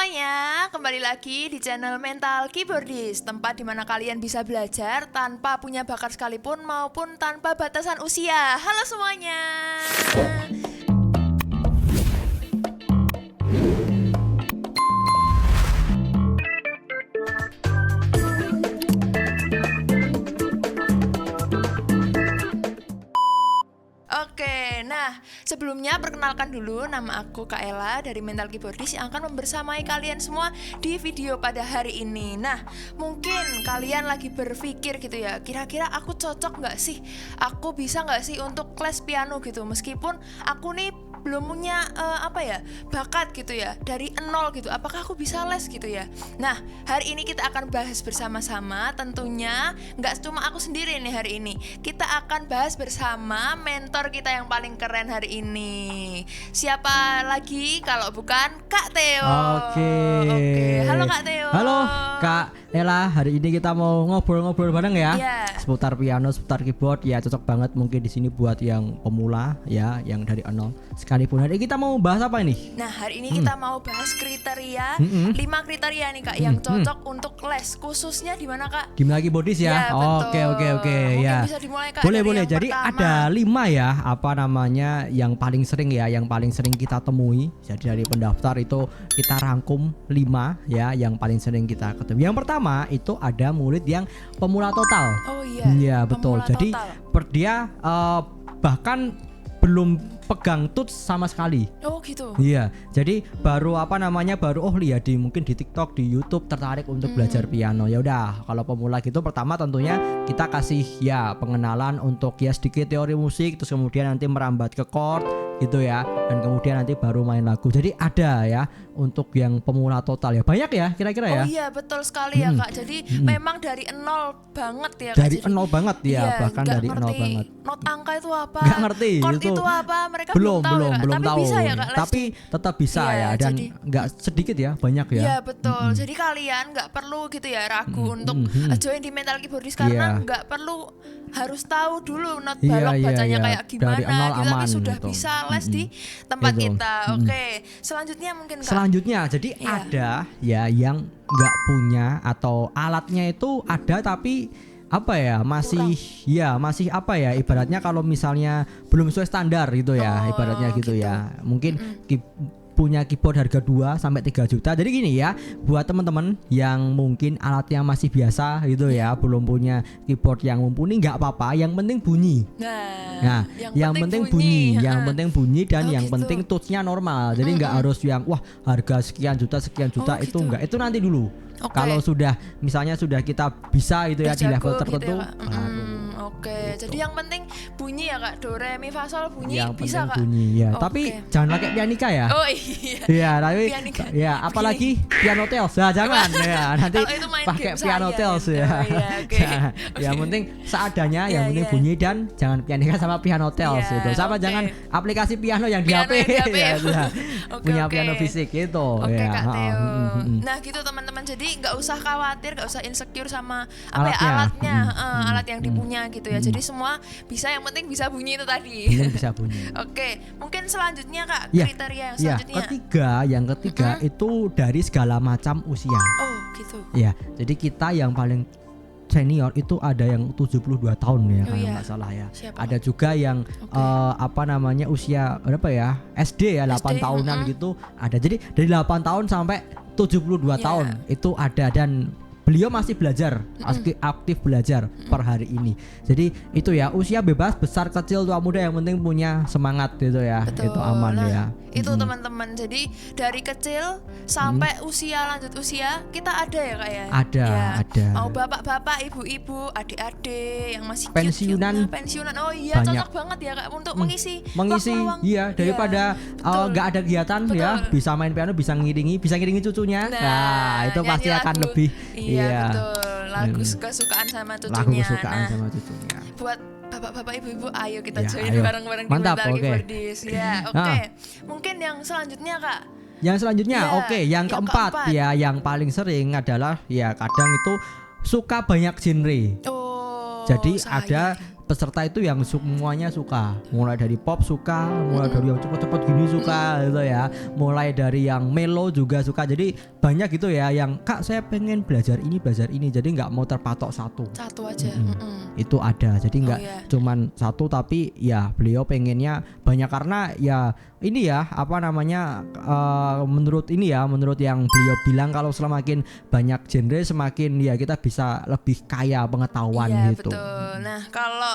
semuanya, kembali lagi di channel Mental Keyboardist, tempat dimana kalian bisa belajar tanpa punya bakat sekalipun maupun tanpa batasan usia. Halo semuanya. Oke, nah sebelumnya perkenalkan dulu, nama aku Kak Ella dari Mental Keyboardist yang akan membersamai kalian semua di video pada hari ini. Nah, mungkin kalian lagi berpikir gitu ya, kira-kira aku cocok nggak sih? Aku bisa nggak sih untuk les piano gitu? Meskipun aku nih belum punya bakat gitu ya, dari nol gitu, apakah aku bisa les gitu ya? Nah, hari ini kita akan bahas bersama-sama, tentunya nggak cuma aku sendiri nih hari ini. Kita akan bahas bersama mentor kita yang paling keren hari ini. Siapa lagi kalau bukan Kak Theo. Oke. Halo Kak Theo. Halo Kak Ella, hari ini kita mau ngobrol-ngobrol bareng ya. Yeah. Seputar piano, seputar keyboard ya, cocok banget mungkin di sini buat yang pemula ya, yang dari nol sekalipun. Hari ini kita mau bahas apa ini? Nah, hari ini kita mau bahas kriteria, 5 kriteria nih Kak yang cocok untuk les, khususnya di mana Kak? Di Mental Keyboardist ya. Ya, Oke Mungkin ya. bisa dimulai Kak. Boleh. Dari Jadi yang pertama. ada 5 ya, apa namanya yang paling sering kita temui. Jadi dari pendaftar itu kita rangkum 5 ya, yang paling sering kita ketemu. Yang pertama itu ada murid yang pemula total. Oh iya. Iya betul. Pemula Jadi total. dia bahkan belum pegang tuts sama sekali. Oh gitu. Iya, jadi baru lihat mungkin di TikTok, di YouTube tertarik untuk belajar piano. Ya udah, kalau pemula gitu pertama tentunya kita kasih ya pengenalan untuk ya sedikit teori musik, terus kemudian nanti merambat ke chord gitu ya, dan kemudian nanti baru main lagu. Jadi ada ya untuk yang pemula total ya, banyak ya kira-kira ya. Oh iya betul sekali ya Kak. Jadi memang dari nol banget ya Kak. Dari Jadi, nol banget ya, iya, bahkan nggak dari ngerti nol banget. not angka itu apa? Nggak ngerti Chord itu. itu apa? Mereka belum tahu ya, Kak. belum Tapi tahu. bisa ya Kak les Tapi tetap bisa Iya, ya, dan jadi- nggak sedikit ya, banyak ya. Iya betul. Jadi kalian nggak perlu gitu ya ragu untuk join di Mental Keyboardist karena Iya. nggak perlu harus tahu dulu not Iya, balok iya, bacanya iya. kayak gimana Dari nol gitu, tapi aman sudah gitu. bisa les di tempat Itu. kita. Oke, selanjutnya mungkin Kak. Selanjutnya, jadi Iya. ada ya yang nggak punya atau alatnya itu ada tapi masih ibaratnya kalau misalnya belum sesuai standar gitu ya, Oh, ibaratnya gitu gitu. ya. Mungkin punya keyboard harga 2 sampai 3 juta. Jadi gini ya, buat teman-teman yang mungkin alatnya masih biasa gitu ya, belum punya keyboard yang mumpuni, nggak apa-apa, yang penting bunyi. Nah, yang penting bunyi, yang penting bunyi dan Oh, yang gitu. penting touch-nya normal. Jadi nggak harus yang harga sekian juta Oh, itu gitu. enggak. Itu nanti dulu. Oke. Kalau sudah kita bisa gitu ya di Jago level gitu tertentu. ya, Kak. baru. Oke, Gitu. jadi yang penting bunyi ya Kak, do re mi fa sol bunyi Yang bisa penting Kak. bunyi ya. Oke. Tapi jangan pakai pianika ya. Oh iya. Iya, tapi Pianika. ya apalagi piano tails. Nah, jangan ya. Nanti Kalau itu main pakai game piano saya, tails ya. ya. Oh, iya, oke. Nah, yang penting seadanya, Iya, yang penting iya. bunyi dan jangan pianika sama piano tails Iya, gitu. Sama oke. jangan aplikasi piano yang di Piano HP. yang di HP. Ya, sudah. Oke, Punya oke. piano fisik gitu Oke ya. Kak Theo. Mm. Nah gitu teman-teman, jadi nggak usah khawatir, nggak usah insecure sama Alatnya. alatnya, Mm. alat yang dipunya gitu ya. Jadi semua bisa, yang penting bisa bunyi itu tadi. Penting bisa bunyi. Oke, mungkin selanjutnya Kak, Ya, kriteria yang Ya, selanjutnya. yang ketiga itu dari segala macam usia. Oh gitu. Ya, jadi kita yang paling senior itu ada yang 72 tahun ya, Oh, kalau iya. nggak salah ya. Siapa? Ada juga yang usia berapa ya? SD ya, 8 SD, tahunan gitu. Ada. Jadi dari 8 tahun sampai 72 Iya. tahun itu ada, dan beliau masih belajar, aktif belajar per hari ini. Jadi itu ya, usia bebas, besar kecil tua muda, yang penting punya semangat gitu ya. Betul. Itu aman Nah, ya. Itu teman-teman. Jadi dari kecil sampai lanjut usia kita ada ya Kak ya. Ada, Ya. ada. Mau bapak-bapak, ibu-ibu, adik-adik yang masih Pensiunan. cute-cute. Pensiunan. Oh iya, Banyak. cocok banget ya Kak untuk mengisi Mengisi, iya, daripada Betul. nggak ada kegiatan ya, Betul. bisa main piano, bisa ngiringi cucunya. Nah, itu nyanyi pasti akan lagu. lebih Iya, betul. Lagu kesukaan sama lagu cucunya. kesukaan Nah, sama cucunya. buat bapak-bapak, ibu-ibu, ayo kita Ya, join ayo. bareng-bareng di Mantap, Mental oke. Keyboardist. Ya, oke. Nah. Mungkin yang selanjutnya Kak. Yang selanjutnya, Iya, oke, yang keempat ya, yang paling sering adalah ya kadang itu suka banyak genre. Oh, Jadi saya. ada peserta itu yang semuanya suka, mulai dari pop suka, mulai dari yang cepet-cepet gini suka gitu ya, mulai dari yang melo juga suka. Jadi banyak gitu ya yang kak saya pengen belajar ini, jadi nggak mau terpatok satu aja. itu ada, jadi nggak iya. cuman satu, tapi ya beliau pengennya banyak karena ya ini ya apa namanya menurut yang beliau bilang kalau semakin banyak genre semakin ya kita bisa lebih kaya pengetahuan Iya, gitu. betul. Nah, kalau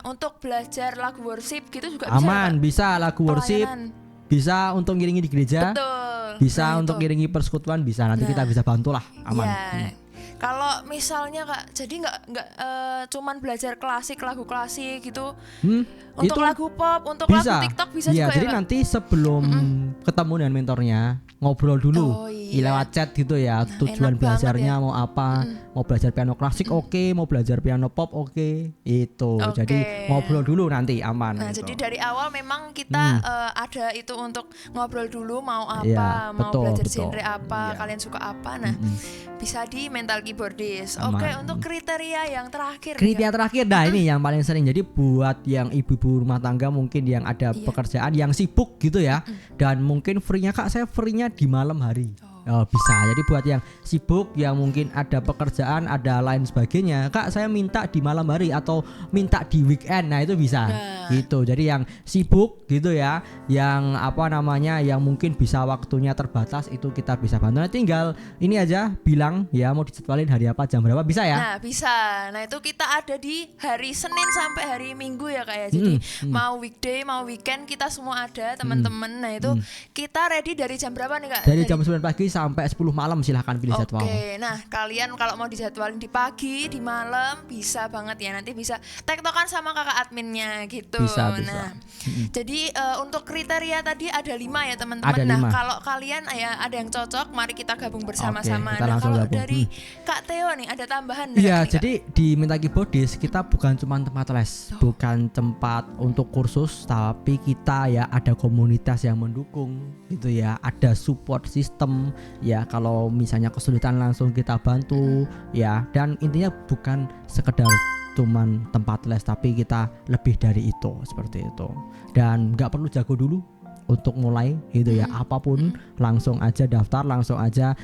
untuk belajar lagu worship gitu juga Aman, bisa. bisa lagu worship, bisa untuk ngiringi di gereja, Betul. bisa Nah, untuk itu. ngiringi persekutuan, bisa nanti kita bisa bantu lah, aman. Ya. Kalau misalnya Kak, jadi nggak cuman belajar lagu klasik gitu. Untuk Itu lagu pop, untuk bisa. lagu TikTok bisa Iya, juga jadi ya Kak? nanti sebelum ketemu dengan mentornya ngobrol dulu Oh, iya. lewat chat gitu ya, tujuan enak belajarnya banget ya. mau apa, mau belajar piano klasik oke, mau belajar piano pop oke, itu. Oke. Jadi ngobrol dulu nanti aman. Nah, gitu. jadi dari awal memang kita ada itu untuk ngobrol dulu mau apa, Iya, mau betul, belajar betul. genre apa, Iya. kalian suka apa. Nah, bisa di Mental Keyboardist. Aman. Oke, untuk kriteria yang terakhir nih, Kriteria terakhir, nah ini yang paling sering. Jadi buat yang ibu-ibu rumah tangga mungkin yang ada pekerjaan yang sibuk gitu ya, dan mungkin free-nya kak saya free-nya di malam hari. Bisa. Jadi buat yang sibuk, yang mungkin ada pekerjaan, ada lain sebagainya, kak saya minta di malam hari atau minta di weekend. Nah itu bisa. Gitu. Jadi yang sibuk gitu ya, yang apa namanya, yang mungkin bisa waktunya terbatas itu kita bisa bantu. Nah tinggal ini aja bilang ya mau dijadwalin hari apa, jam berapa, bisa ya. Nah, bisa. Nah, itu kita ada di hari Senin sampai hari Minggu ya Kak ya. Jadi mau weekday, mau weekend kita semua ada, teman-teman. Nah, itu kita ready dari jam berapa nih Kak? Dari jam 9 pagi sampai 10 malam silahkan pilih jadwal. Oke, nah kalian kalau mau dijadwalin di pagi, di malam bisa banget ya. Nanti bisa tektokan sama kakak adminnya gitu. Bisa. Nah, jadi untuk kriteria tadi ada 5 ya teman-teman. Ada Nah 5. kalau kalian ya ada yang cocok, mari kita gabung bersama-sama. Oke, kita Nah langsung kalau gabung. dari Kak Theo nih ada tambahan nggak Iya, nih, Kak? jadi di Mental Keyboardist kita bukan cuma tempat les, bukan tempat untuk kursus, tapi kita ya ada komunitas yang mendukung gitu ya, ada support system ya, kalau misalnya kesulitan langsung kita bantu ya, dan intinya bukan sekedar cuman tempat les, tapi kita lebih dari itu, seperti itu. Dan nggak perlu jago dulu untuk mulai gitu ya, apapun langsung aja daftar, langsung aja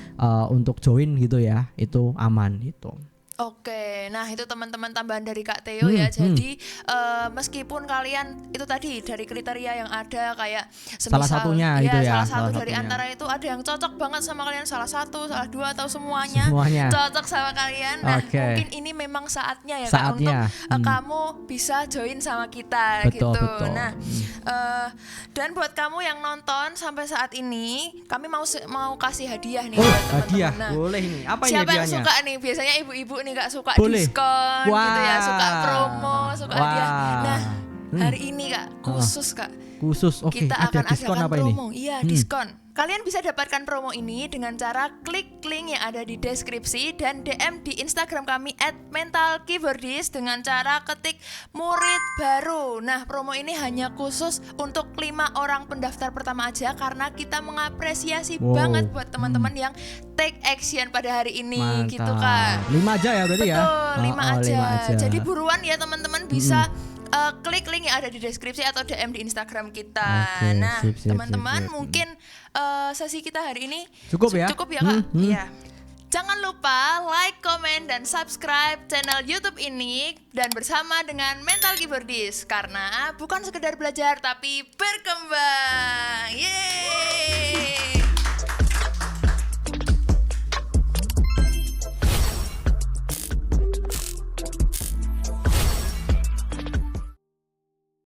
untuk join gitu ya, itu aman gitu. Oke, nah itu teman-teman tambahan dari Kak Theo ya. Jadi meskipun kalian itu tadi dari kriteria yang ada kayak Salah satunya itu ya, salah satu salah dari satunya. antara itu ada yang cocok banget sama kalian, salah satu, salah dua atau semuanya cocok sama kalian. Nah, Oke. mungkin ini memang saatnya ya Saatnya. Kak untuk kamu bisa join sama kita Betul, gitu. betul. Nah, dan buat kamu yang nonton sampai saat ini, kami mau kasih hadiah nih buat teman-teman. Hadiah Nah, boleh nih. Apa ini siapa yang hadiahnya? suka nih? Biasanya ibu-ibu nih Kak suka Boleh. diskon gitu ya, suka promo, suka Wah. hadiah. Nah, hari ini Kak khusus Kak, Khusus, oke. kita Ada akan diskon adakan apa ini? promo. Iya, diskon. Kalian bisa dapatkan promo ini dengan cara klik link yang ada di deskripsi dan DM di Instagram kami @mentalkeyboardist dengan cara ketik murid baru. Nah, promo ini hanya khusus untuk 5 orang pendaftar pertama aja karena kita mengapresiasi banget buat teman-teman yang take action pada hari ini. Mantap. Gitu Kak. 5 aja ya berarti ya? Betul, 5 aja. 5 aja. Jadi buruan ya teman-teman, bisa klik link yang ada di deskripsi atau DM di Instagram kita. Oke, Nah, sip, sip, teman-teman sip, sip. mungkin sesi kita hari ini Cukup ya? Cukup ya Kak? Iya. Jangan lupa like, comment, dan subscribe channel YouTube ini dan bersama dengan Mental Keyboardist karena bukan sekedar belajar tapi berkembang. Yeay!